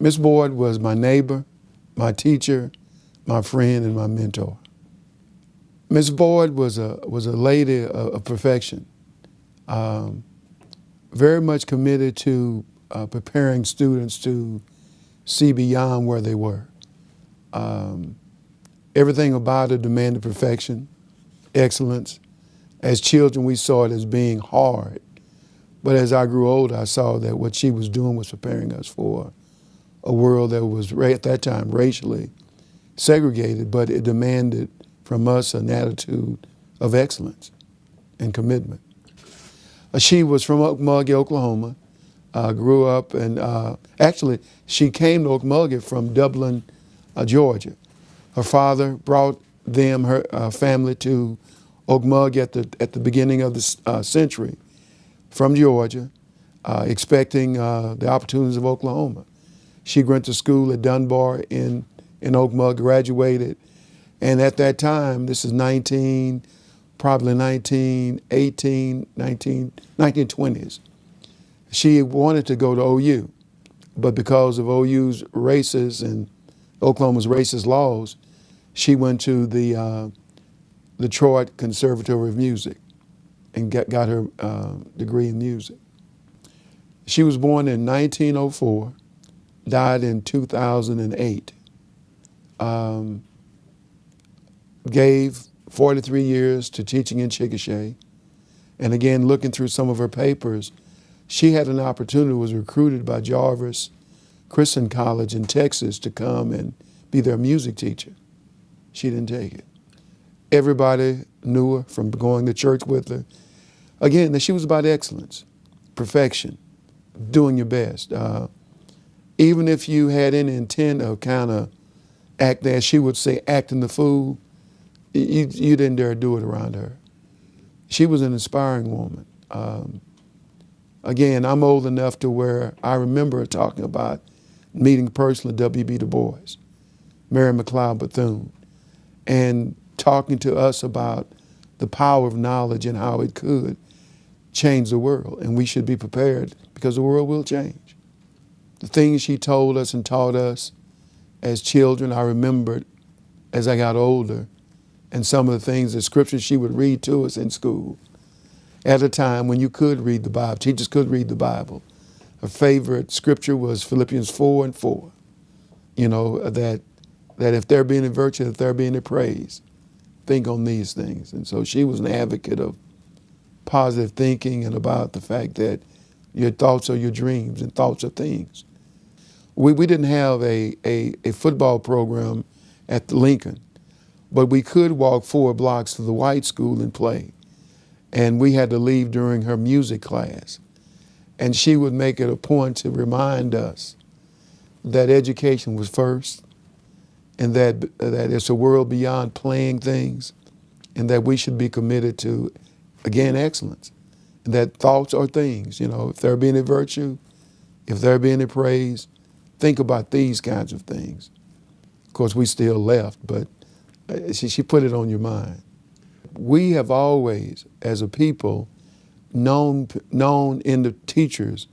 Miss Boyd was my neighbor, my teacher, my friend, and my mentor. Miss Boyd was a lady of perfection, very much committed to preparing students to see beyond where they were. Everything about her demanded perfection, excellence. As children, we saw it as being hard. But as I grew older, I saw that what she was doing was preparing us for a world that was, at that time, racially segregated, but it demanded from us an attitude of excellence and commitment. She was from Okmulgee, Oklahoma, grew up, and actually, she came to Okmulgee from Dublin, Georgia. Her father brought her family to Okmulgee at the beginning of the century from Georgia, expecting the opportunities of Oklahoma. She went to school at Dunbar in Okmulgee, graduated, and at that time, this is 1920s, she wanted to go to OU, but because of OU's racist and Oklahoma's racist laws, she went to the Detroit Conservatory of Music and got her degree in music. She was born in 1904, died in 2008. Gave 43 years to teaching in Chickasha. And again, looking through some of her papers, she had an opportunity, was recruited by Jarvis Christian College in Texas to come and be their music teacher. She didn't take it. Everybody knew her from going to church with her. Again, that she was about excellence, perfection, doing your best. Even if you had any intent of kind of acting, as she would say, acting the fool, you didn't dare do it around her. She was an inspiring woman. Again, I'm old enough to where I remember her talking about meeting personally W.B. Du Bois, Mary McLeod Bethune, and talking to us about the power of knowledge and how it could change the world. And we should be prepared because the world will change. The things she told us and taught us as children, I remembered as I got older, and some of the things, the scriptures she would read to us in school. At a time when you could read the Bible, teachers could read the Bible. Her favorite scripture was Philippians 4:4. You know, that if there be any virtue, if there be any praise, think on these things. And so she was an advocate of positive thinking and about the fact that your thoughts are your dreams and thoughts are things. We didn't have a football program at the Lincoln, but we could walk 4 blocks to the white school and play. And we had to leave during her music class. And she would make it a point to remind us that education was first, and that it's a world beyond playing things, and that we should be committed to, again, excellence. And that thoughts are things, you know, if there be any virtue, if there be any praise, think about these kinds of things. Of course, we still left, but she put it on your mind. We have always, as a people, known in the teachers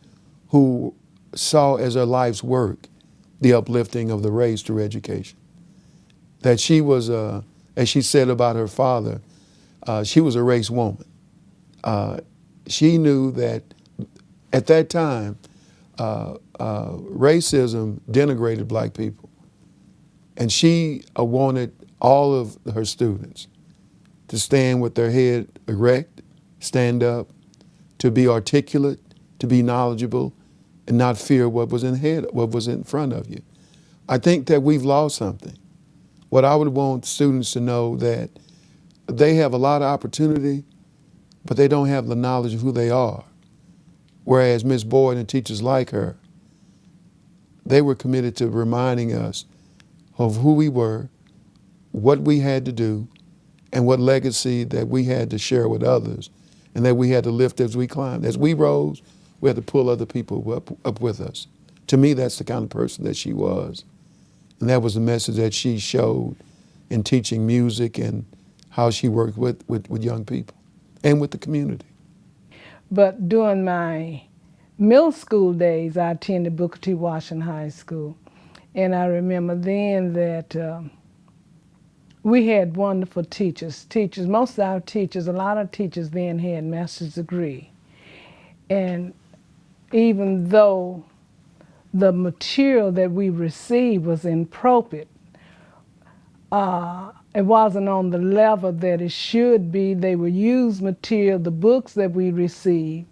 who saw as their life's work the uplifting of the race through education. That she was, as she said about her father, she was a race woman. She knew that at that time, racism denigrated black people. And she wanted all of her students to stand with their head erect, stand up, to be articulate, to be knowledgeable, and not fear what was in front of you. I think that we've lost something. What I would want students to know that they have a lot of opportunity, but they don't have the knowledge of who they are. Whereas Ms. Boyd and teachers like her, they were committed to reminding us of who we were, what we had to do, and what legacy that we had to share with others, and that we had to lift as we climbed. As we rose, we had to pull other people up with us. To me, that's the kind of person that she was. And that was the message that she showed in teaching music and how she worked with young people and with the community. But during my middle school days, I attended Booker T. Washington High School. And I remember then that we had wonderful teachers. Most of our teachers, a lot of teachers then had master's degree. And even though the material that we received was inappropriate, it wasn't on the level that it should be. They were used material. The books that we received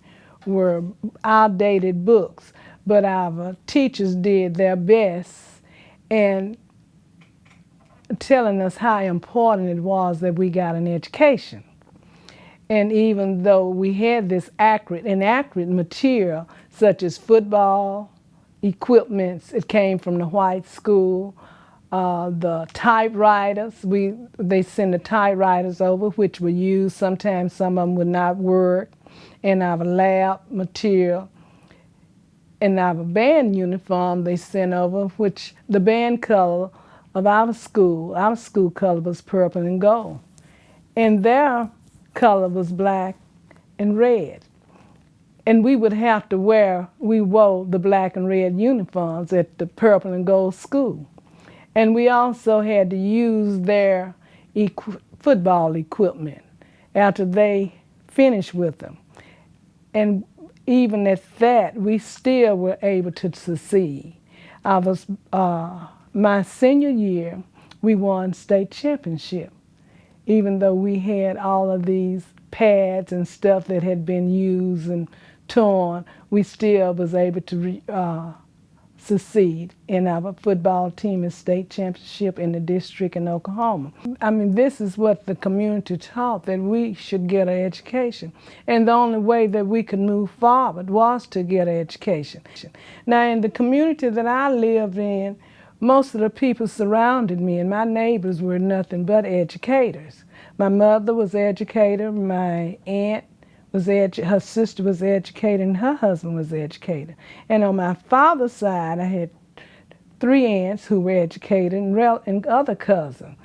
were outdated books, but our teachers did their best and telling us how important it was that we got an education. And even though we had this inaccurate material, such as football equipments, it came from the white school. The typewriters, they send the typewriters over, which were used. Sometimes some of them would not work. And our lab material and our band uniform they sent over, which the band color of our school color was purple and gold. And their color was black and red. And we would have to we wore the black and red uniforms at the purple and gold school. And we also had to use their football equipment after they finished with them. And even at that, we still were able to succeed. My senior year, we won state championship. Even though we had all of these pads and stuff that had been used and torn, we still was able to succeed in our football team in state championship in the district in Oklahoma. I mean, this is what the community taught, that we should get an education. And the only way that we could move forward was to get an education. Now, in the community that I lived in, most of the people surrounded me, and my neighbors were nothing but educators. My mother was an educator, my aunt her sister was educated, and her husband was educated. And on my father's side, I had 3 aunts who were educated and other cousins.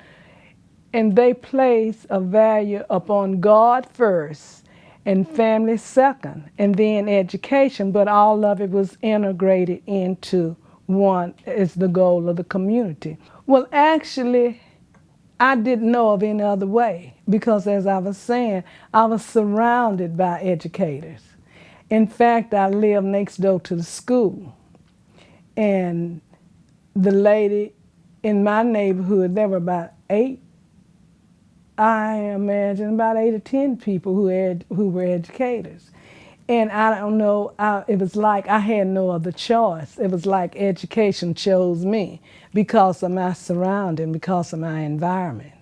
And they placed a value upon God first and family second, and then education, but all of it was integrated into one as the goal of the community. Well, actually, I didn't know of any other way because, as I was saying, I was surrounded by educators. In fact, I lived next door to the school. And the lady in my neighborhood, there were about 8 or 10 people who were educators. And I don't know, it was like I had no other choice. It was like education chose me because of my surrounding, because of my environment.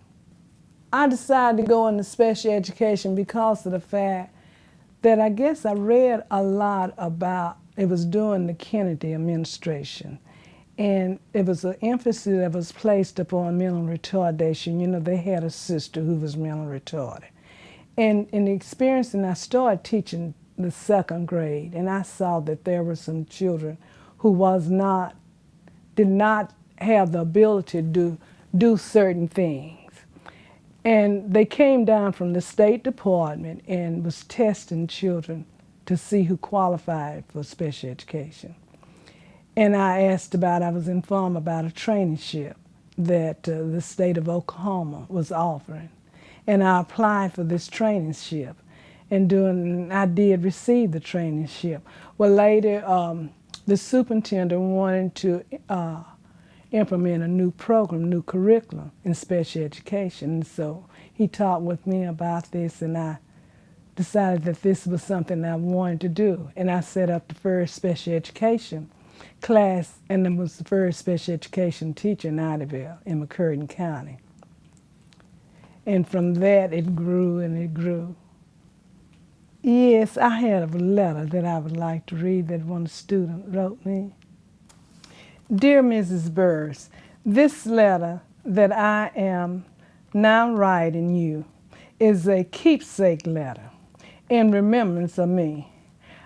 I decided to go into special education because of the fact that I guess I read a lot about, it was during the Kennedy administration, and it was an emphasis that was placed upon mental retardation. You know, they had a sister who was mental retarded. And in the experience, and I started teaching the 2nd grade, and I saw that there were some children who did not have the ability to do certain things. And they came down from the State Department and was testing children to see who qualified for special education. And I was informed about a traineeship that the state of Oklahoma was offering. And I applied for this traineeship. And I did receive the traineeship. Well, later, the superintendent wanted to implement a new program, new curriculum in special education. And so he talked with me about this, and I decided that this was something I wanted to do. And I set up the first special education class, and I was the first special education teacher in Idaville in McCurtain County. And from that, it grew and it grew. Yes, I had a letter that I would like to read that one student wrote me. Dear Mrs. Burrs, this letter that I am now writing you is a keepsake letter in remembrance of me.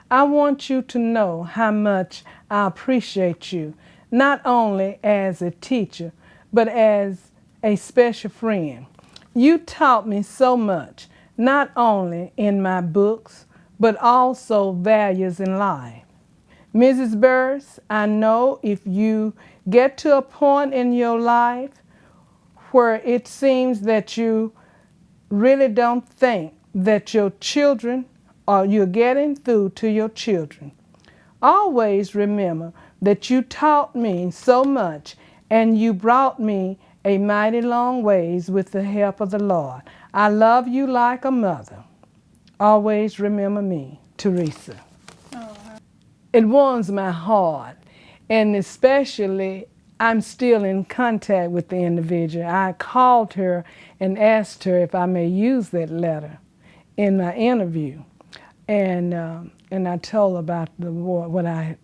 I want you to know how much I appreciate you, not only as a teacher, but as a special friend. You taught me so much, not only in my books, but also values in life. Mrs. Burris, I know if you get to a point in your life where it seems that you really don't think that your children or you're getting through to your children, always remember that you taught me so much and you brought me a mighty long ways with the help of the Lord. I love you like a mother. Always remember me, Teresa. It warms my heart, and especially I'm still in contact with the individual. I called her and asked her if I may use that letter in my interview, and I told her about the war, what I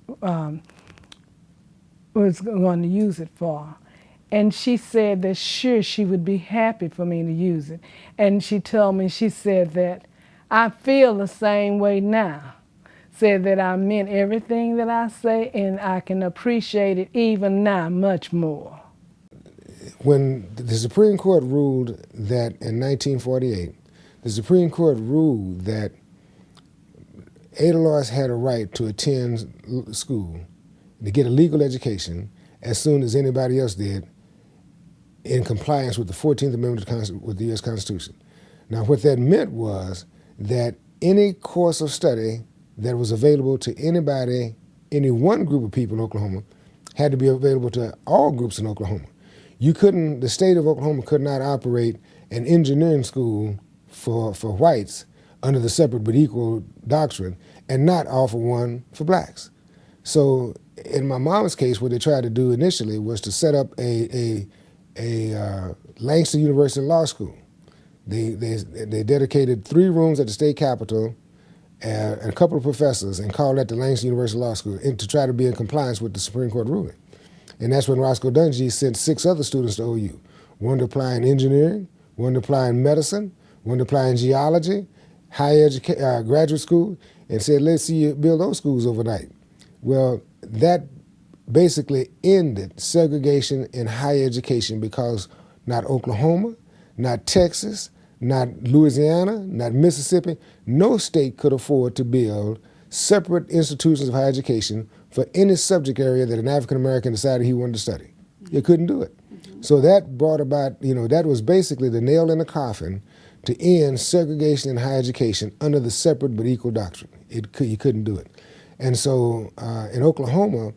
was going to use it for. And she said that sure she would be happy for me to use it. And she told me, she said that I feel the same way now. Said that I meant everything that I say and I can appreciate it even now much more. When the Supreme Court ruled that in 1948, the Supreme Court ruled that Ada Lois had a right to attend school, to get a legal education as soon as anybody else did, in compliance with the 14th Amendment with the U.S. Constitution. Now, what that meant was that any course of study that was available to anybody, any one group of people in Oklahoma, had to be available to all groups in Oklahoma. The state of Oklahoma could not operate an engineering school for whites under the separate but equal doctrine and not offer one for blacks. So in my mom's case, what they tried to do initially was to set up a Langston University Law School. They dedicated 3 rooms at the state capitol and a couple of professors and called that the Langston University Law School to try to be in compliance with the Supreme Court ruling. And that's when Roscoe Dungy sent 6 other students to OU, one to apply in engineering, one to apply in medicine, one to apply in geology, graduate school, and said, let's see you build those schools overnight. Well, that basically ended segregation in higher education because not Oklahoma, not Texas, not Louisiana, not Mississippi, no state could afford to build separate institutions of higher education for any subject area that an African American decided he wanted to study. You couldn't do it. So that brought about, that was basically the nail in the coffin to end segregation in higher education under the separate but equal doctrine. You couldn't do it. And so in Oklahoma,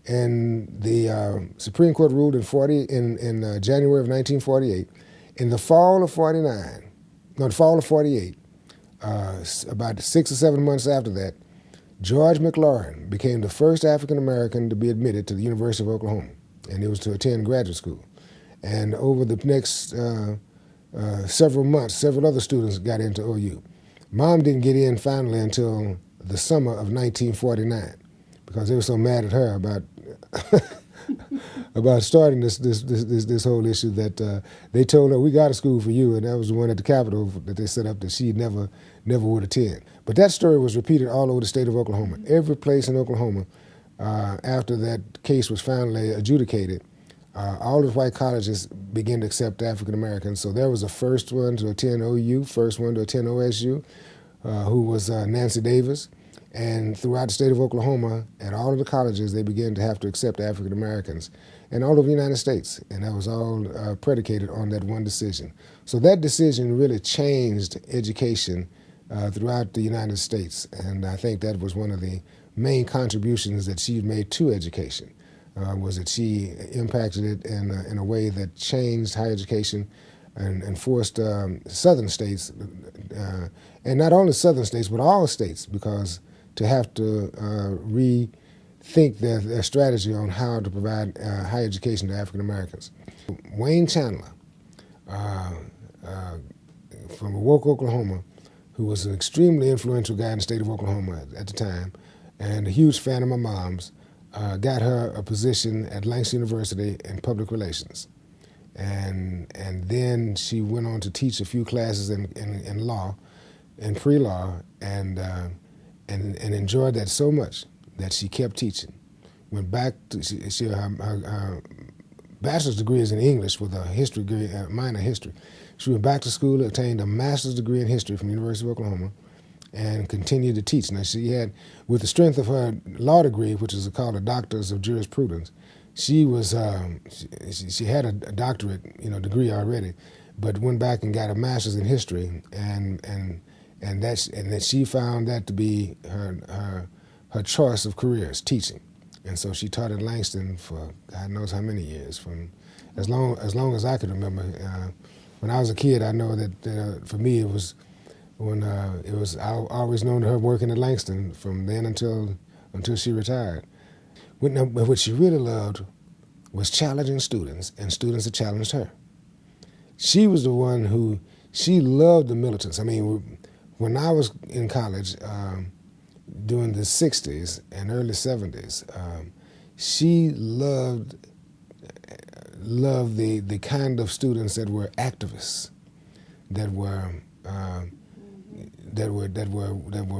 and the Supreme Court ruled in January of 1948. In the fall of 48, about 6 or 7 months after that, George McLaurin became the first African American to be admitted to the University of Oklahoma, and it was to attend graduate school. And over the next several months, several other students got into OU. Mom didn't get in finally until the summer of 1949 because they were so mad at her about about starting this whole issue that they told her, we got a school for you, and that was the one at the Capitol that they set up that she never would attend. But that story was repeated all over the state of Oklahoma. Every place in Oklahoma, after that case was finally adjudicated, all the white colleges began to accept African Americans. So there was a first one to attend OU, first one to attend OSU, who was Nancy Davis. And throughout the state of Oklahoma, at all of the colleges, they began to have to accept African Americans, and all over the United States. And that was all predicated on that one decision. So that decision really changed education throughout the United States. And I think that was one of the main contributions that she made to education, was that she impacted it in a way that changed higher education and forced southern states, and not only southern states, but all states, because to have to rethink their strategy on how to provide higher education to African Americans. Wayne Chandler, from Awoke, Oklahoma, who was an extremely influential guy in the state of Oklahoma at the time, and a huge fan of my mom's, got her a position at Langston University in public relations. And then she went on to teach a few classes in law, in pre-law, and enjoyed that so much that she kept teaching. Went back to her bachelor's degree is in English with a history degree, minor history. She went back to school, obtained a master's degree in history from the University of Oklahoma, and continued to teach. Now she had, with the strength of her law degree, which is called a Doctor's of Jurisprudence, she was she had a doctorate degree already, but went back and got a master's in history, and that she found that to be her choice of careers, teaching. And so she taught at Langston for God knows how many years, from as long as I can remember. When I was a kid, I know that for me it was I always known her working at Langston from then until she retired. What she really loved was challenging students, and students that challenged her. She was the one who, she loved the militants. I mean, when I was in college, during the 60s and early 70s, she loved the kind of students that were activists, that were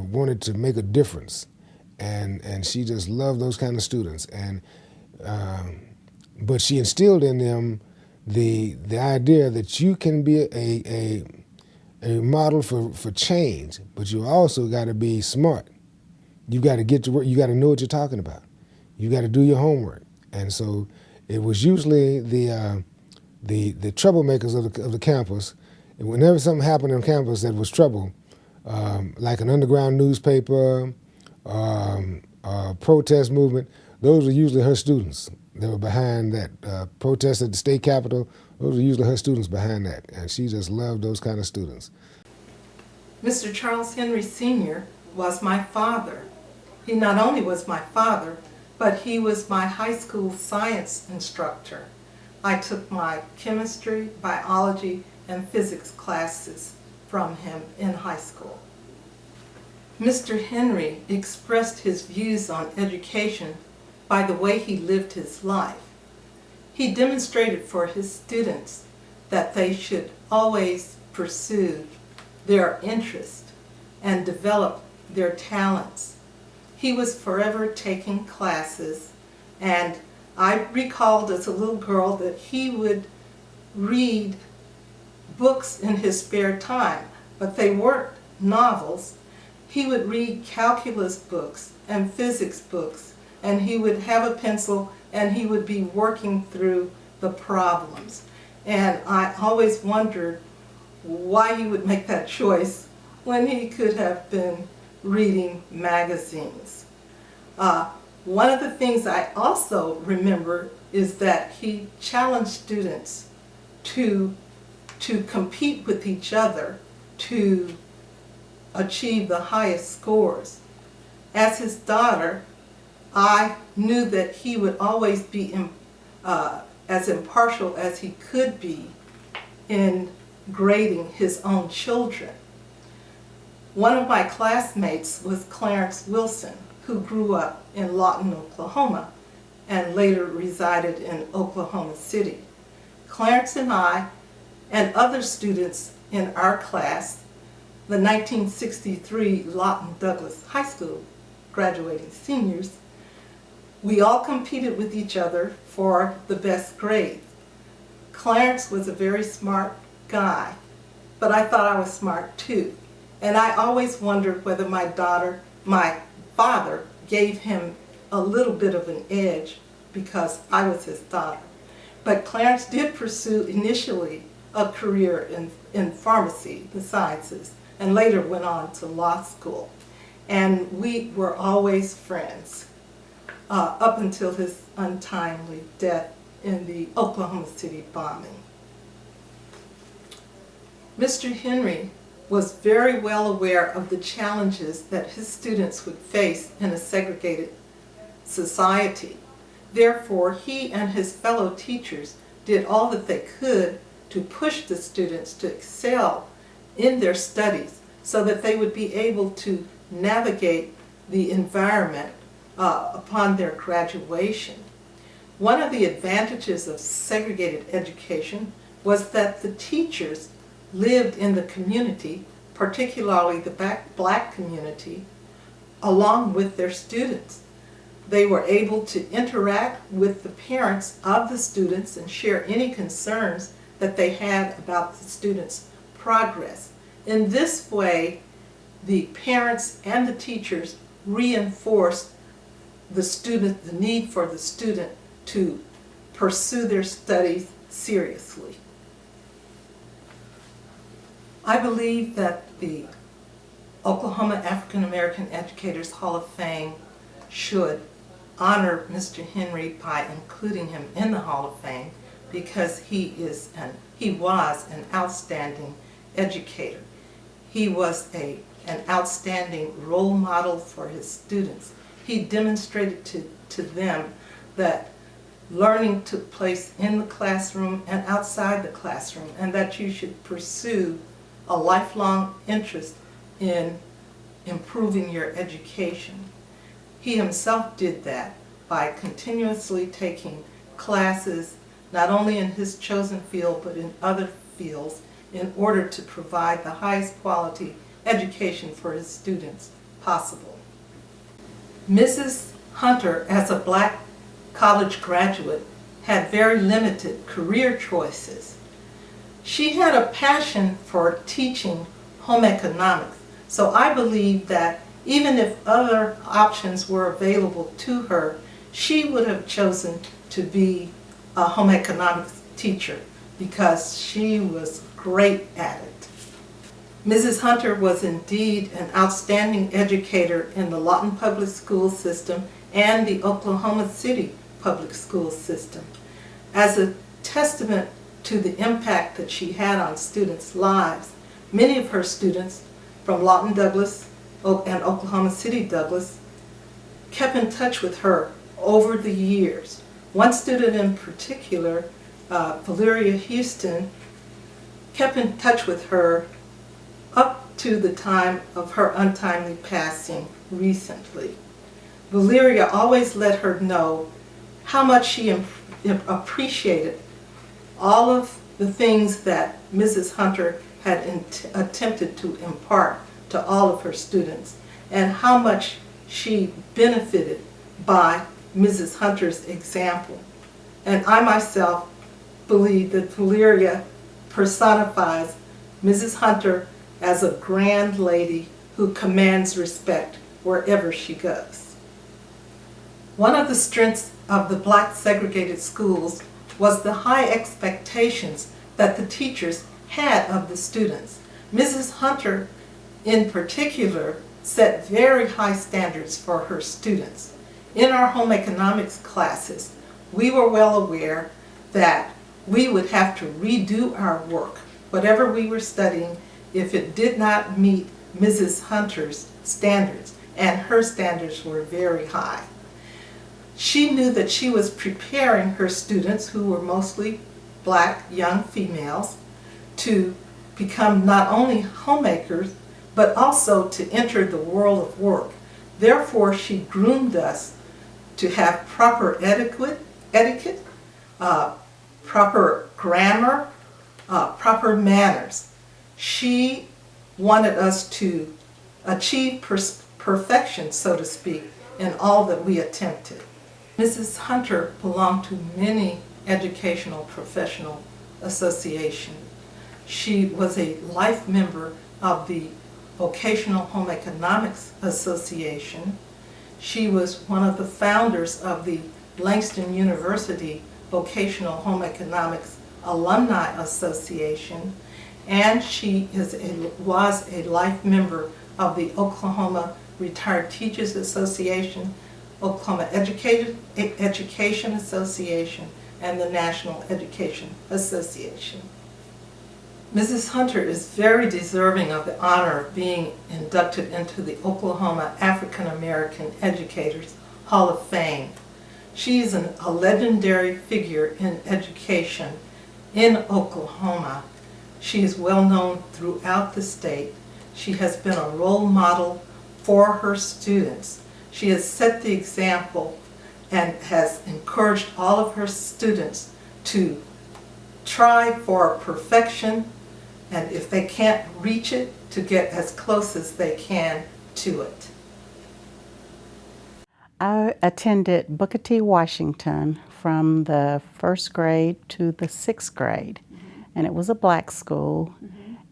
wanted to make a difference, and she just loved those kind of students. And but she instilled in them the idea that you can be a model for change, but you also got to be smart. You got to get to work. You got to know what you're talking about. You got to do your homework. And so it was usually the troublemakers of the campus. And whenever something happened on campus that was trouble, like an underground newspaper, protest movement, those were usually her students. They were behind that. Protest at the state capitol, those were usually her students behind that. And she just loved those kind of students. Mr. Charles Henry Sr. was my father. He not only was my father, but he was my high school science instructor. I took my chemistry, biology, and physics classes from him in high school. Mr. Henry expressed his views on education by the way he lived his life. He demonstrated for his students that they should always pursue their interest and develop their talents. He was forever taking classes, and I recalled as a little girl that he would read books in his spare time, but they weren't novels. He would read calculus books and physics books, and he would have a pencil and he would be working through the problems. And I always wondered why he would make that choice when he could have been reading magazines. One of the things I also remember is that he challenged students to compete with each other to achieve the highest scores. As his daughter, I knew that he would always be as impartial as he could be in grading his own children. One of my classmates was Clarence Wilson, who grew up in Lawton, Oklahoma, and later resided in Oklahoma City. Clarence and I and other students in our class, the 1963 Lawton Douglas High School graduating seniors, we all competed with each other for the best grades. Clarence was a very smart guy, but I thought I was smart too. And I always wondered whether my father gave him a little bit of an edge because I was his daughter. But Clarence did pursue initially a career in pharmacy, the sciences, and later went on to law school. And we were always friends up until his untimely death in the Oklahoma City bombing. Mr. Henry was very well aware of the challenges that his students would face in a segregated society. Therefore, he and his fellow teachers did all that they could to push the students to excel in their studies so that they would be able to navigate the environment upon their graduation. One of the advantages of segregated education was that the teachers lived in the community, particularly the black community, along with their students. They were able to interact with the parents of the students and share any concerns that they had about the students' progress. In this way, the parents and the teachers reinforced the need for the student to pursue their studies seriously. I believe that the Oklahoma African American Educators Hall of Fame should honor Mr. Henry by including him in the Hall of Fame because he was an outstanding educator. He was an outstanding role model for his students. He demonstrated to them that learning took place in the classroom and outside the classroom, and that you should pursue a lifelong interest in improving your education. He himself did that by continuously taking classes, not only in his chosen field, but in other fields, in order to provide the highest quality education for his students possible. Mrs. Hunter, as a black college graduate, had very limited career choices. She had a passion for teaching home economics, so I believe that even if other options were available to her, she would have chosen to be a home economics teacher because she was great at it. Mrs. Hunter was indeed an outstanding educator in the Lawton Public School System and the Oklahoma City Public School System. As a testament to the impact that she had on students' lives, many of her students from Lawton Douglas and Oklahoma City Douglas kept in touch with her over the years. One student in particular, Valeria Houston, kept in touch with her up to the time of her untimely passing recently. Valeria always let her know how much she appreciated all of the things that Mrs. Hunter had attempted to impart to all of her students, and how much she benefited by Mrs. Hunter's example. And I myself believe that Valeria personifies Mrs. Hunter as a grand lady who commands respect wherever she goes. One of the strengths of the black segregated schools was the high expectations that the teachers had of the students. Mrs. Hunter, in particular, set very high standards for her students. In our home economics classes, we were well aware that we would have to redo our work, whatever we were studying, if it did not meet Mrs. Hunter's standards, and her standards were very high. She knew that she was preparing her students, who were mostly black young females, to become not only homemakers, but also to enter the world of work. Therefore, she groomed us to have proper etiquette, proper grammar, proper manners. She wanted us to achieve perfection, so to speak, in all that we attempted. Mrs. Hunter belonged to many educational professional associations. She was a life member of the Vocational Home Economics Association. She was one of the founders of the Langston University Vocational Home Economics Alumni Association, and she was a life member of the Oklahoma Retired Teachers Association, Oklahoma Education Association, and the National Education Association. Mrs. Hunter is very deserving of the honor of being inducted into the Oklahoma African American Educators Hall of Fame. She is a legendary figure in education in Oklahoma. She is well known throughout the state. She has been a role model for her students. She has set the example and has encouraged all of her students to try for perfection, and if they can't reach it, to get as close as they can to it. I attended Booker T. Washington from the first grade to the sixth grade, and it was a black school.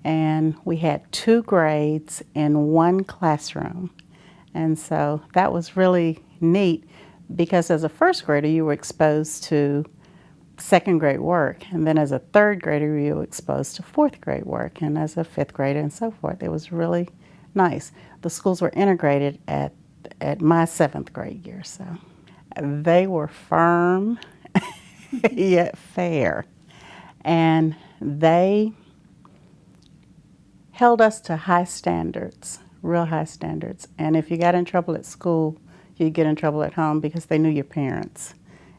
and we had 2 grades in 1 classroom. And so that was really neat because as a first grader, you were exposed to second grade work, and then as a third grader, you were exposed to fourth grade work, and as a fifth grader and so forth. It was really nice. The schools were integrated at my 7th grade year, so they were firm yet fair, and they held us to high standards, real high standards. And if you got in trouble at school, you'd get in trouble at home because they knew your parents,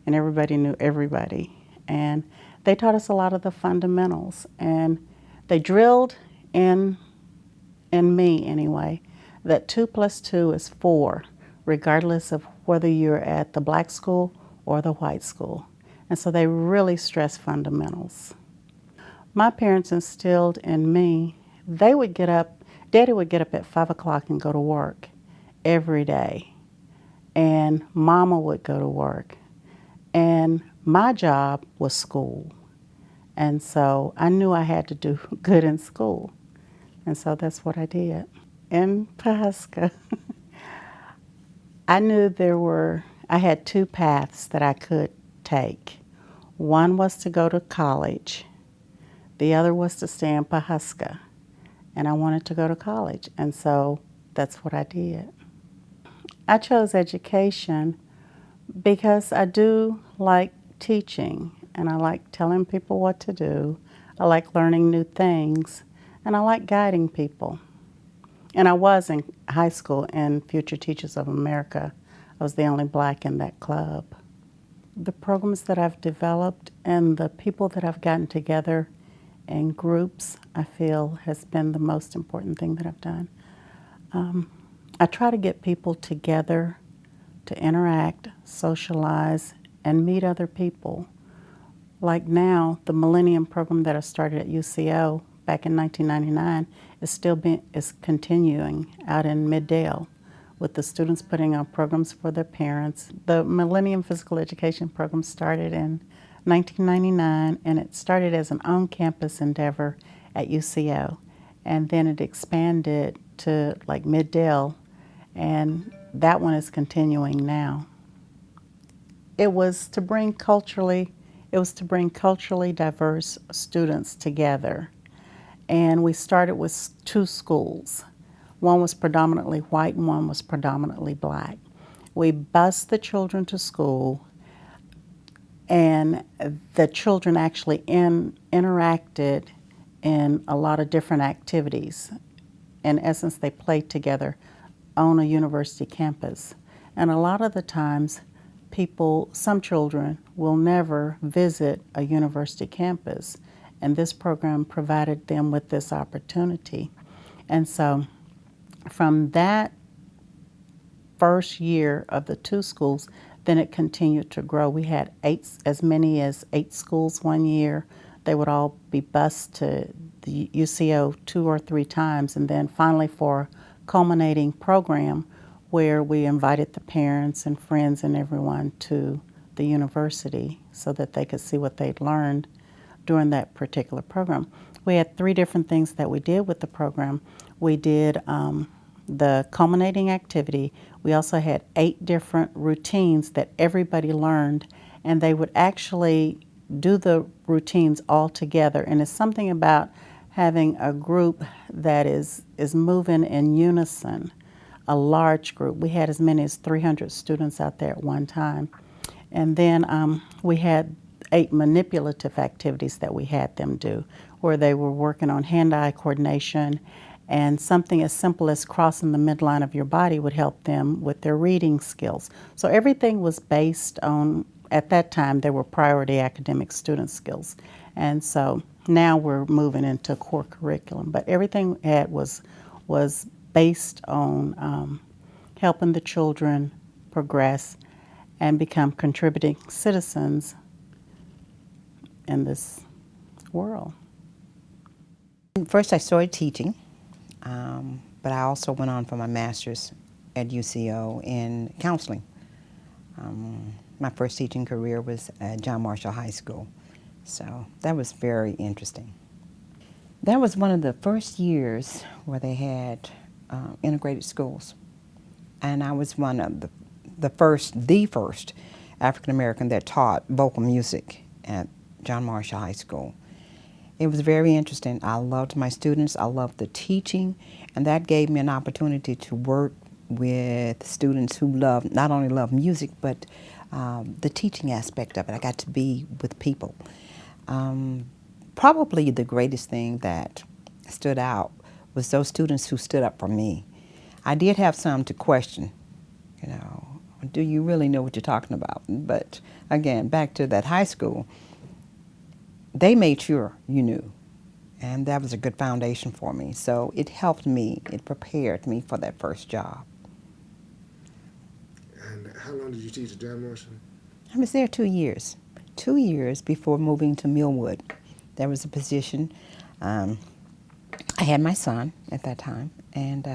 and everybody knew everybody. And they taught us a lot of the fundamentals, and they drilled in me anyway, that 2 + 2 is 4, regardless of whether you're at the black school or the white school. And so they really stress fundamentals. My parents instilled in me, they would get up, Daddy would get up at 5 o'clock and go to work every day. And Mama would go to work. And my job was school. And so I knew I had to do good in school. And so that's what I did. In Pawhuska, I knew I had 2 paths that I could take. One was to go to college. The other was to stay in Pawhuska. And I wanted to go to college. And so that's what I did. I chose education because I do like teaching, and I like telling people what to do. I like learning new things, and I like guiding people. And I was in high school in Future Teachers of America. I was the only black in that club. The programs that I've developed and the people that I've gotten together in groups, I feel has been the most important thing that I've done. I try to get people together to interact, socialize, and meet other people. Like now, the Millennium Program that I started at UCO back in 1999 is continuing out in Middale, with the students putting on programs for their parents. The Millennium Physical Education Program started in 1999, and it started as an on-campus endeavor at UCO, and then it expanded to like Middale, and that one is continuing now. It was to bring culturally diverse students together. And we started with 2 schools. One was predominantly white and one was predominantly black. We bused the children to school, and the children actually interacted in a lot of different activities. In essence, they played together on a university campus. And a lot of the times, some children will never visit a university campus, and this program provided them with this opportunity. And so from that first year of the 2 schools, then it continued to grow. We had as many as 8 schools one year. They would all be bused to the UCO 2 or 3 times, and then finally for a culminating program where we invited the parents and friends and everyone to the university so that they could see what they'd learned during that particular program. We had 3 different things that we did with the program. We did the culminating activity. We also had 8 different routines that everybody learned, and they would actually do the routines all together. And it's something about having a group that is moving in unison, a large group. We had as many as 300 students out there at one time. And then we had 8 manipulative activities that we had them do, where they were working on hand-eye coordination, and something as simple as crossing the midline of your body would help them with their reading skills. So everything was based on, at that time, there were priority academic student skills. And so now we're moving into core curriculum, but everything we had was based on helping the children progress and become contributing citizens in this world. First, I started teaching, but I also went on for my master's at UCO in counseling. My first teaching career was at John Marshall High School, so that was very interesting. That was one of the first years where they had integrated schools. And I was one of the first African American that taught vocal music at John Marshall High School. It was very interesting. I loved my students, I loved the teaching, and that gave me an opportunity to work with students who not only love music, but the teaching aspect of it. I got to be with people. Probably the greatest thing that stood out was those students who stood up for me. I did have some to question, you know, do you really know what you're talking about? But again, back to that high school, they made sure you knew. And that was a good foundation for me. So it helped me, it prepared me for that first job. And how long did you teach at John Marshall? I was there 2 years. 2 years before moving to Millwood. There was a position. I had my son at that time, and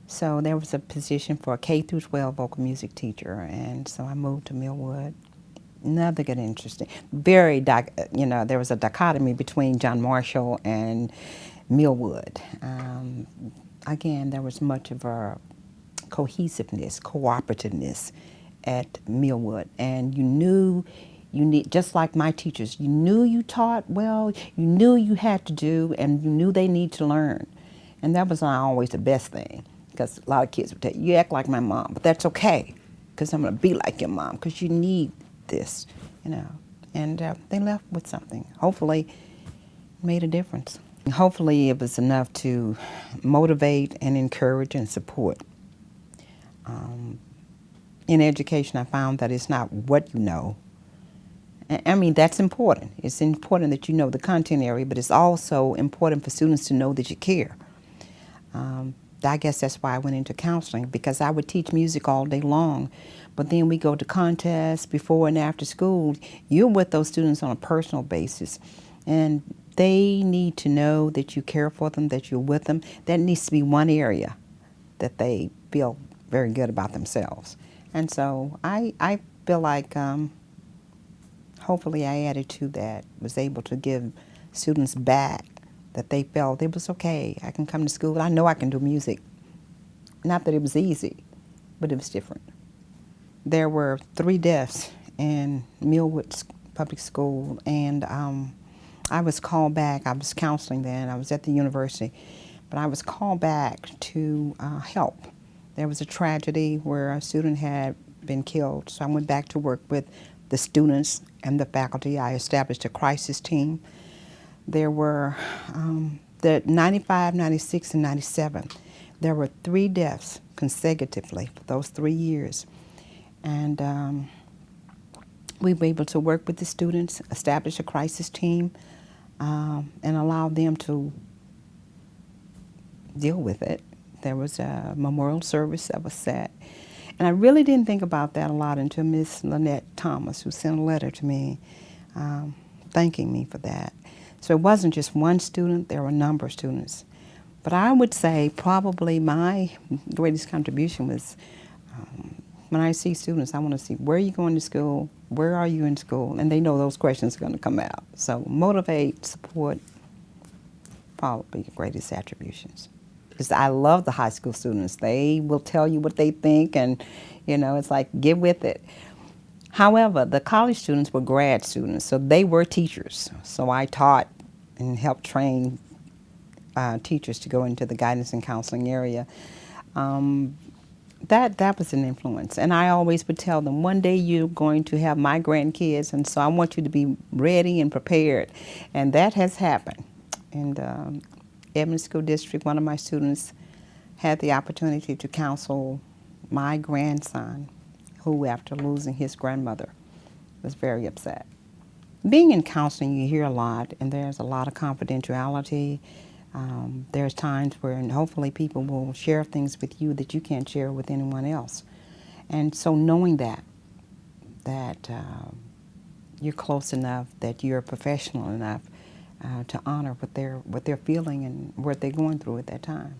so there was a position for a K through 12 vocal music teacher, and so I moved to Millwood. Another good, interesting. Very, there was a dichotomy between John Marshall and Millwood. Again, there was much of a cohesiveness, cooperativeness at Millwood, and you knew just like my teachers, you knew you taught well, you knew you had to do, and you knew they need to learn. And that was not always the best thing, because a lot of kids would tell you, you act like my mom, but that's okay, because I'm going to be like your mom, because you need this, you know. And they left with something. Hopefully, it made a difference. Hopefully, it was enough to motivate and encourage and support. In education, I found that it's not what you know. I mean, that's important. It's important that you know the content area, but it's also important for students to know that you care. I guess that's why I went into counseling, because I would teach music all day long, but then we go to contests before and after school. You're with those students on a personal basis, and they need to know that you care for them, that you're with them. That needs to be one area that they feel very good about themselves. And so I feel like hopefully I added to that, was able to give students back that they felt it was okay. I can come to school. I know I can do music. Not that it was easy, but it was different. There were 3 deaths in Millwood Public School, and I was called back. I was counseling then. I was at the university, but I was called back to help. There was a tragedy where a student had been killed, so I went back to work with the students and the faculty. I established a crisis team. There were the 95, 96, and 97. There were 3 deaths consecutively for those 3 years. And we were able to work with the students, establish a crisis team, and allow them to deal with it. There was a memorial service that was set. And I really didn't think about that a lot until Miss Lynette Thomas, who sent a letter to me thanking me for that. So it wasn't just one student, there were a number of students. But I would say probably my greatest contribution was when I see students, I want to see, where are you going to school? Where are you in school? And they know those questions are going to come out. So motivate, support, probably the greatest attributions. Because I love the high school students. They will tell you what they think, and, you know, it's like, get with it. However, the college students were grad students, so they were teachers. So I taught and helped train teachers to go into the guidance and counseling area. That was an influence. And I always would tell them, one day you're going to have my grandkids, and so I want you to be ready and prepared. And that has happened. And Edmonds School District, one of my students had the opportunity to counsel my grandson, who, after losing his grandmother, was very upset. Being in counseling, you hear a lot, and there's a lot of confidentiality. There's times where, and hopefully, people will share things with you that you can't share with anyone else. And so knowing that you're close enough, that you're professional enough to honor what they're feeling and what they're going through at that time.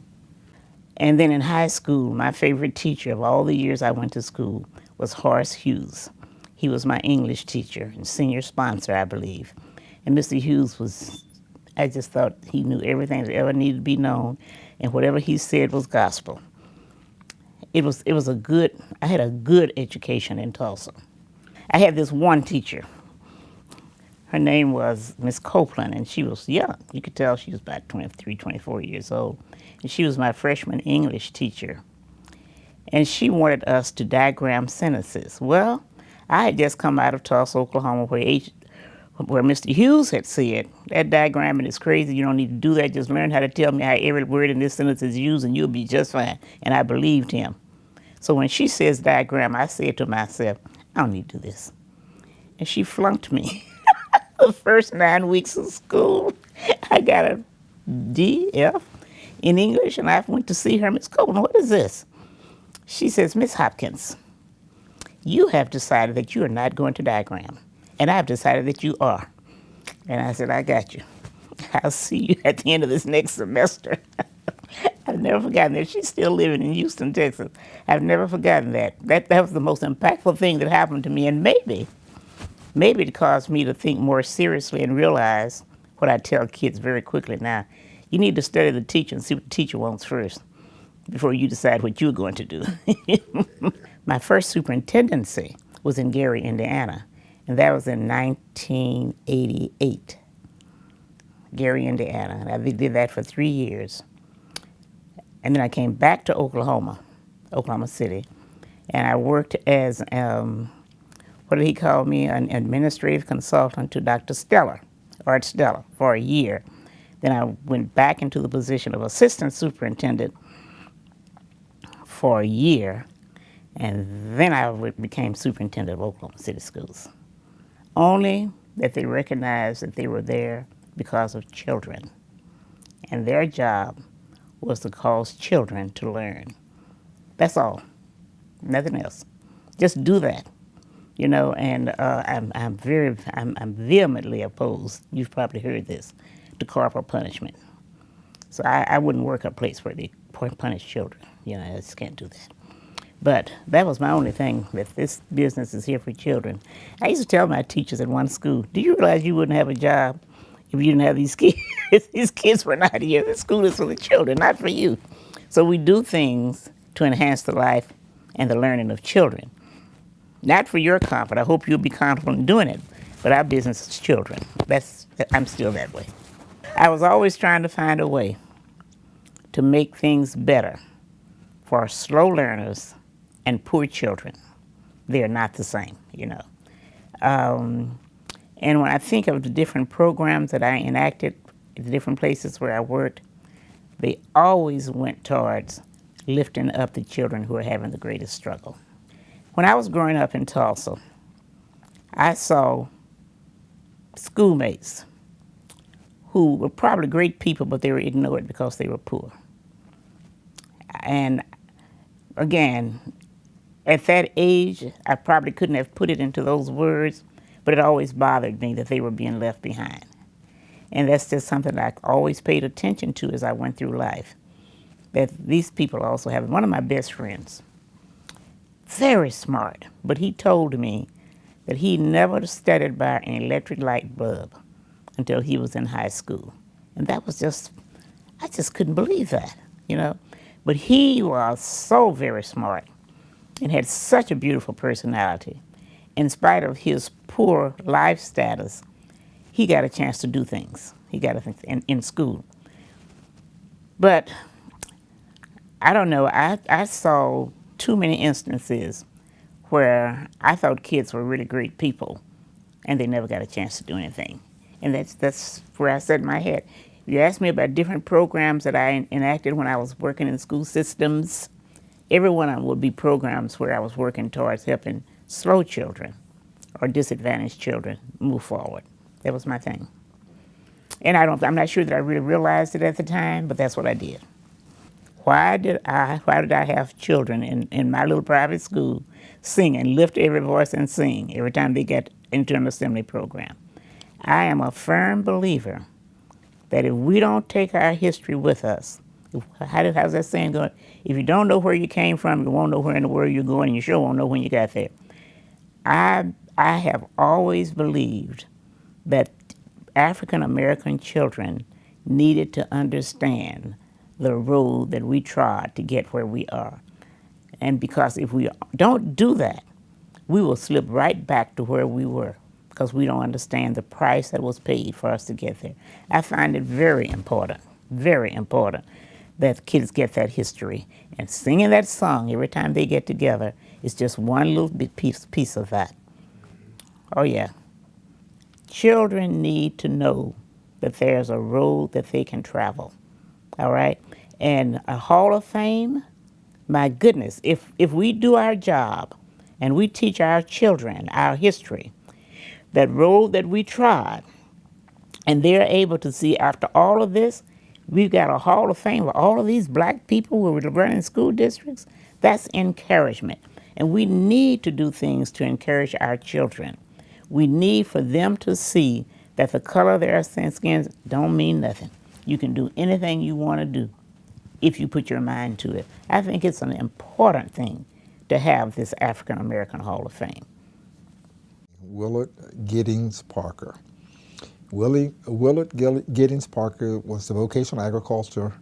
And then in high school, my favorite teacher of all the years I went to school was Horace Hughes. He was my English teacher and senior sponsor, I believe. And Mr. Hughes was I just thought he knew everything that ever needed to be known, and whatever he said was gospel. It was a good. I had a good education in Tulsa. I had this one teacher. Her name was Miss Copeland, and she was young. You could tell she was about 23, 24 years old. And she was my freshman English teacher. And she wanted us to diagram sentences. Well, I had just come out of Tulsa, Oklahoma, where Mr. Hughes had said, that diagramming is crazy. You don't need to do that. Just learn how to tell me how every word in this sentence is used, and you'll be just fine. And I believed him. So when she says diagram, I said to myself, I don't need to do this. And she flunked me. The first 9 weeks of school, I got a D, F in English, and I went to see her. Miss Copeland, what is this? She says, Miss Hopkins, you have decided that you are not going to diagram, and I've decided that you are. And I said, I got you. I'll see you at the end of this next semester. I've never forgotten that. She's still living in Houston, Texas. I've never forgotten that. That was the most impactful thing that happened to me, and maybe it caused me to think more seriously and realize what I tell kids very quickly now. You need to study the teacher and see what the teacher wants first before you decide what you're going to do. My first superintendency was in Gary, Indiana, and that was in 1988. Gary, Indiana, and I did that for 3 years. And then I came back to Oklahoma City, and I worked as what did he call me, an administrative consultant to Dr. Art Steller, for a year. Then I went back into the position of assistant superintendent for a year, and then I became superintendent of Oklahoma City Schools. Only that they recognized that they were there because of children, and their job was to cause children to learn. That's all, nothing else. Just do that. You know, and I'm vehemently opposed, you've probably heard this, to corporal punishment. So I wouldn't work a place where they punish children. You know, I just can't do that. But that was my only thing, that this business is here for children. I used to tell my teachers at one school, do you realize you wouldn't have a job if you didn't have these kids? These kids were not here. This school is for the children, not for you. So we do things to enhance the life and the learning of children. Not for your comfort. I hope you'll be comfortable in doing it. But our business is children. I'm still that way. I was always trying to find a way to make things better for slow learners and poor children. They are not the same, you know. And when I think of the different programs that I enacted at the different places where I worked, they always went towards lifting up the children who are having the greatest struggle. When I was growing up in Tulsa, I saw schoolmates who were probably great people, but they were ignored because they were poor. And again, at that age, I probably couldn't have put it into those words, but it always bothered me that they were being left behind. And that's just something I always paid attention to as I went through life, that these people also have. One of my best friends, very smart, but he told me that he never studied by an electric light bulb until he was in high school. And that was just, I just couldn't believe that, you know. But he was so very smart and had such a beautiful personality. In spite of his poor life status, he got a chance to do things. He got in school. But I don't know, I saw too many instances where I thought kids were really great people and they never got a chance to do anything. And that's where I set my head. You asked me about different programs that I enacted when I was working in school systems. Every one of them would be programs where I was working towards helping slow children or disadvantaged children move forward. That was my thing. And I'm not sure that I really realized it at the time, but that's what I did. Why did I have children in my little private school sing and lift every voice and sing every time they get into an assembly program? I am a firm believer that if we don't take our history with us, how's that saying going? If you don't know where you came from, you won't know where in the world you're going, and you sure won't know when you got there. I have always believed that African American children needed to understand the road that we trod to get where we are. And because if we don't do that, we will slip right back to where we were because we don't understand the price that was paid for us to get there. I find it very important that kids get that history. And singing that song every time they get together is just one little bit piece of that. Oh, yeah. Children need to know that there's a road that they can travel, all right? And a Hall of Fame, my goodness, if we do our job and we teach our children our history, that road that we trod, and they're able to see after all of this, we've got a Hall of Fame with all of these black people who are running school districts, that's encouragement. And we need to do things to encourage our children. We need for them to see that the color of their skins don't mean nothing. You can do anything you want to do if you put your mind to it. I think it's an important thing to have this African American Hall of Fame. Willard Giddings Parker. Willard Giddings Parker was the vocational agriculture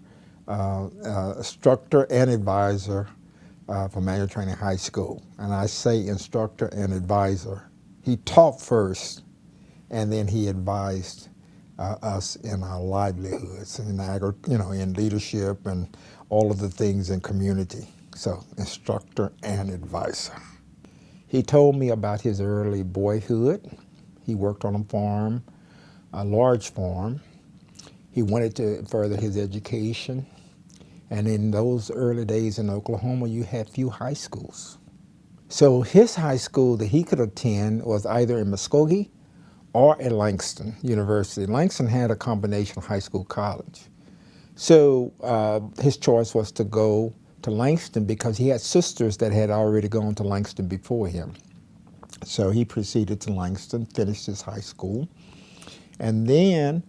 instructor and advisor for Manual Training High School. And I say instructor and advisor. He taught first, and then he advised us in our livelihoods, in leadership and all of the things in community. So, instructor and advisor. He told me about his early boyhood. He worked on a farm, a large farm. He wanted to further his education. And in those early days in Oklahoma, you had few high schools. So his high school that he could attend was either in Muskogee or at Langston University. Langston had a combination high school college. So his choice was to go to Langston because he had sisters that had already gone to Langston before him. So he proceeded to Langston, finished his high school, and then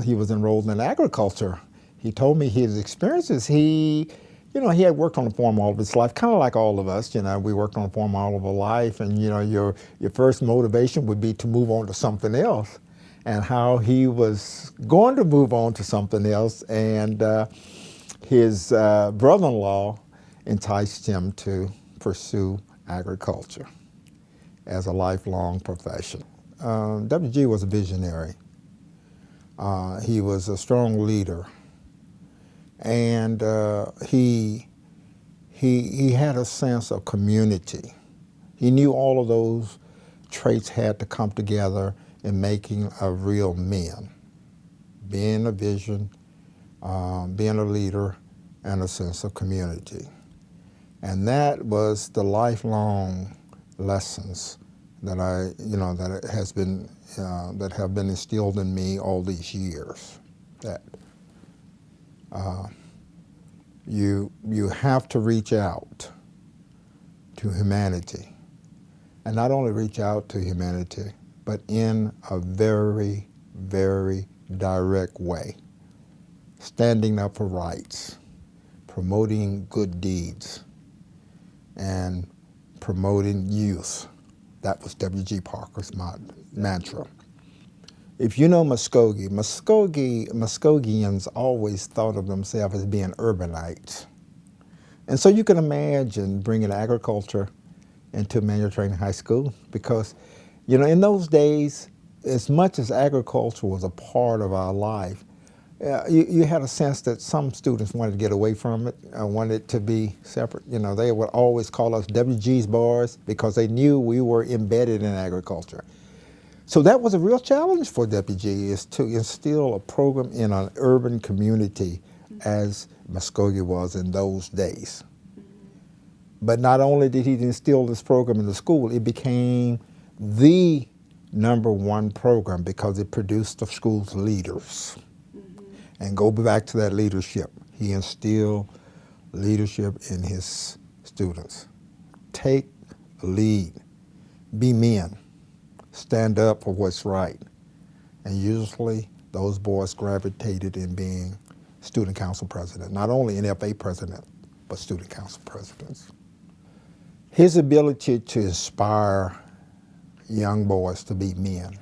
he was enrolled in agriculture. He told me his experiences. He had worked on a farm all of his life, kind of like all of us. We worked on a farm all of our life, and your first motivation would be to move on to something else, and how he was going to move on to something else, and his brother-in-law enticed him to pursue agriculture as a lifelong profession. WG was a visionary. He was a strong leader. And he had a sense of community. He knew all of those traits had to come together in making a real man. Being a vision, being a leader, and a sense of community. And that was the lifelong lessons that that have been instilled in me all these years. That you have to reach out to humanity, and not only reach out to humanity, but in a very, very direct way, standing up for rights, promoting good deeds, and promoting youth. That was W.G. Parker's mantra. If you know Muskogeans always thought of themselves as being urbanites. And so you can imagine bringing agriculture into Manual Training High School because, in those days, as much as agriculture was a part of our life, you had a sense that some students wanted to get away from it, wanted it to be separate. They would always call us WG's boys because they knew we were embedded in agriculture. So that was a real challenge for WG, is to instill a program in an urban community as Muskogee was in those days. But not only did he instill this program in the school, it became the #1 program because it produced the school's leaders. And go back to that leadership. He instilled leadership in his students. Take the lead, be men, stand up for what's right. And usually those boys gravitated in being student council president, not only NFA president, but student council presidents. His ability to inspire young boys to be men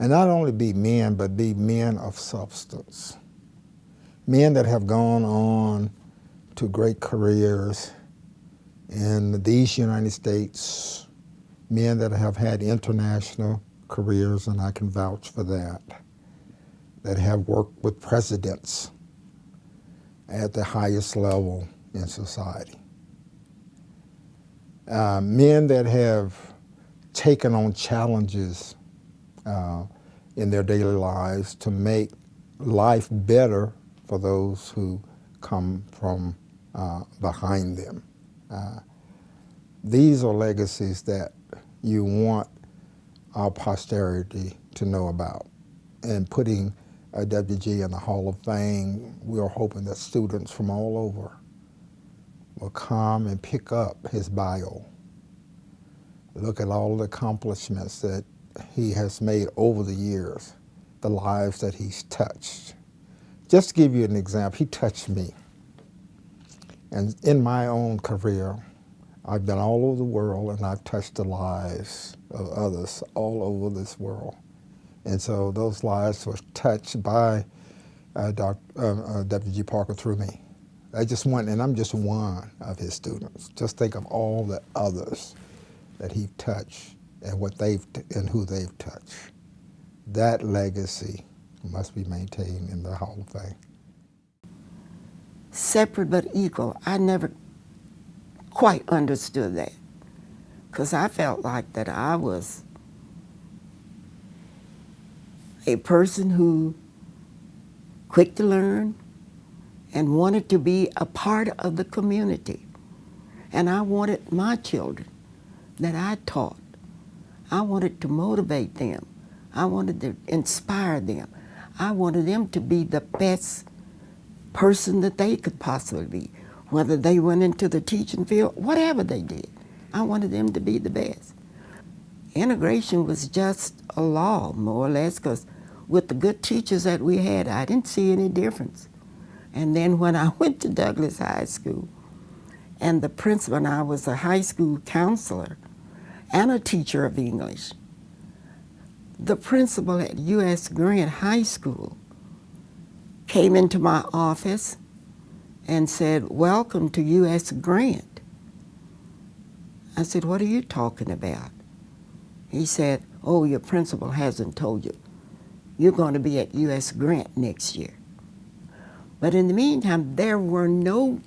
And not only be men, but be men of substance. Men that have gone on to great careers in these United States, men that have had international careers, and I can vouch for that have worked with presidents at the highest level in society. Men that have taken on challenges in their daily lives to make life better for those who come from behind them. These are legacies that you want our posterity to know about. And putting WG in the Hall of Fame, we are hoping that students from all over will come and pick up his bio. Look at all the accomplishments that he has made over the years, the lives that he's touched. Just to give you an example, he touched me. And in my own career, I've been all over the world and I've touched the lives of others all over this world. And so those lives were touched by W.G. Parker through me. I just want, and I'm just one of his students. Just think of all the others that he touched and what they've and who they've touched. That legacy must be maintained in the Hall of Fame. Separate but equal. I never quite understood that, because I felt like that I was a person who quick to learn and wanted to be a part of the community. And I wanted my children that I taught, I wanted to motivate them. I wanted to inspire them. I wanted them to be the best person that they could possibly be, whether they went into the teaching field, whatever they did. I wanted them to be the best. Integration was just a law, more or less, because with the good teachers that we had, I didn't see any difference. And then when I went to Douglas High School, and the principal, and I was a high school counselor and a teacher of English, the principal at U.S. Grant High School came into my office and said, "Welcome to U.S. Grant." I said, "What are you talking about?" He said, "Oh, your principal hasn't told you. You're going to be at U.S. Grant next year." But in the meantime, there were no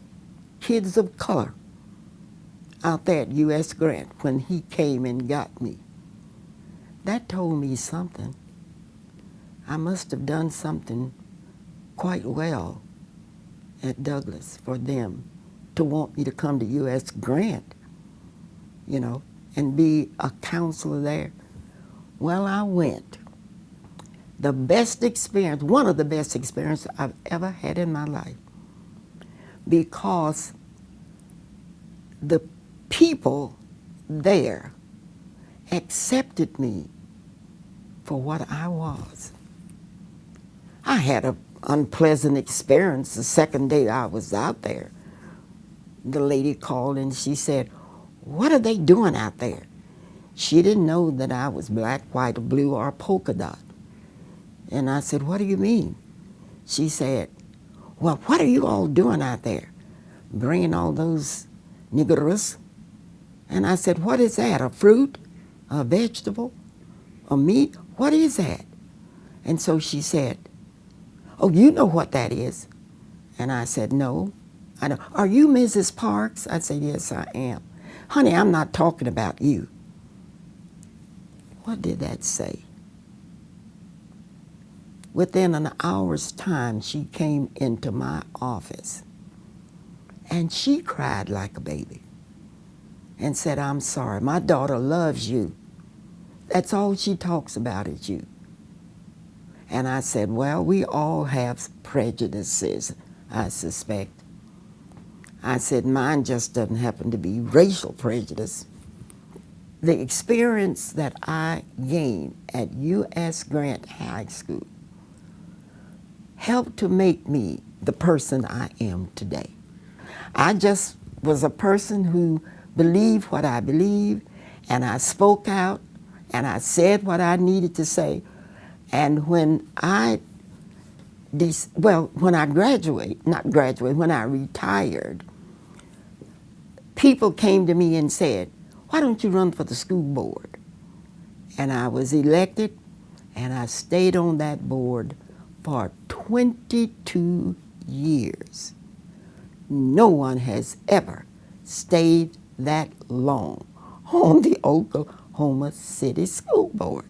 kids of color out there at U.S. Grant when he came and got me. That told me something. I must have done something quite well at Douglas for them to want me to come to U.S. Grant, you know, and be a counselor there. Well, I went. The best experience, one of the best experiences I've ever had in my life, because the people there accepted me for what I was. I had an unpleasant experience the second day I was out there. The lady called and she said, "What are they doing out there?" She didn't know that I was black, white, or blue, or polka dot. And I said, "What do you mean?" She said, "Well, what are you all doing out there? Bringing all those niggeros?" And I said, "What is that, a fruit, a vegetable, a meat? What is that?" And so she said, "Oh, you know what that is." And I said, "No, I don't." "Are you Mrs. Parks?" I said, "Yes, I am." "Honey, I'm not talking about you." What did that say? Within an hour's time, she came into my office and she cried like a baby and said, "I'm sorry, my daughter loves you. That's all she talks about is you." And I said, "Well, we all have prejudices, I suspect." I said, "Mine just doesn't happen to be racial prejudice." The experience that I gained at U.S. Grant High School helped to make me the person I am today. I just was a person who believed what I believed, and I spoke out, and I said what I needed to say. And when I when I when I retired, people came to me and said, why don't you run for the school board? And I was elected, and I stayed on that board for 22 years. No one has ever stayed that long on the Oklahoma City School Board.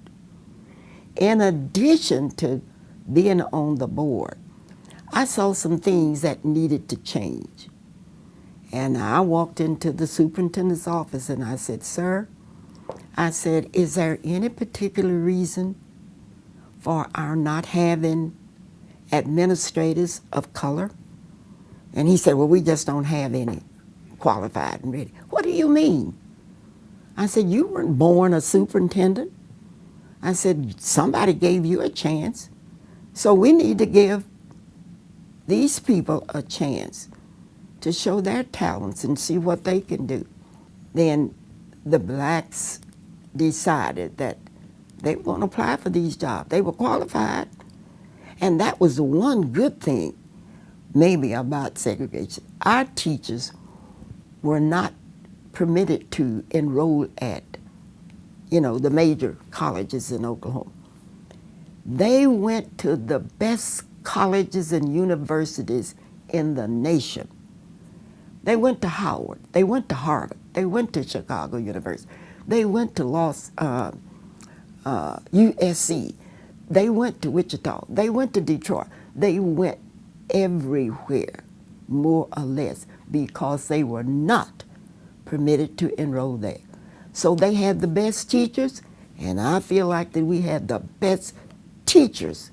In addition to being on the board, I saw some things that needed to change. And I walked into the superintendent's office and I said, sir, I said, is there any particular reason for our not having administrators of color? And he said, well, we just don't have any qualified and ready. What do you mean? I said, you weren't born a superintendent. I said, somebody gave you a chance. So we need to give these people a chance to show their talents and see what they can do. Then the blacks decided that they were going to apply for these jobs. They were qualified. And that was the one good thing maybe about segregation. Our teachers were not permitted to enroll at, the major colleges in Oklahoma. They went to the best colleges and universities in the nation. They went to Howard, they went to Harvard, they went to Chicago University, they went to USC, they went to Wichita, they went to Detroit, they went everywhere, more or less, because they were not permitted to enroll there. So they had the best teachers, and I feel like that we had the best teachers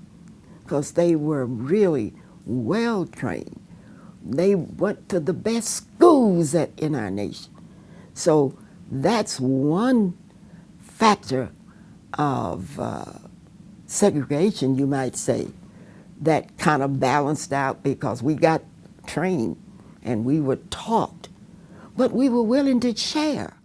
because they were really well trained. They went to the best schools in our nation. So that's one factor of segregation, you might say, that kind of balanced out because we got trained and we were taught, but we were willing to share.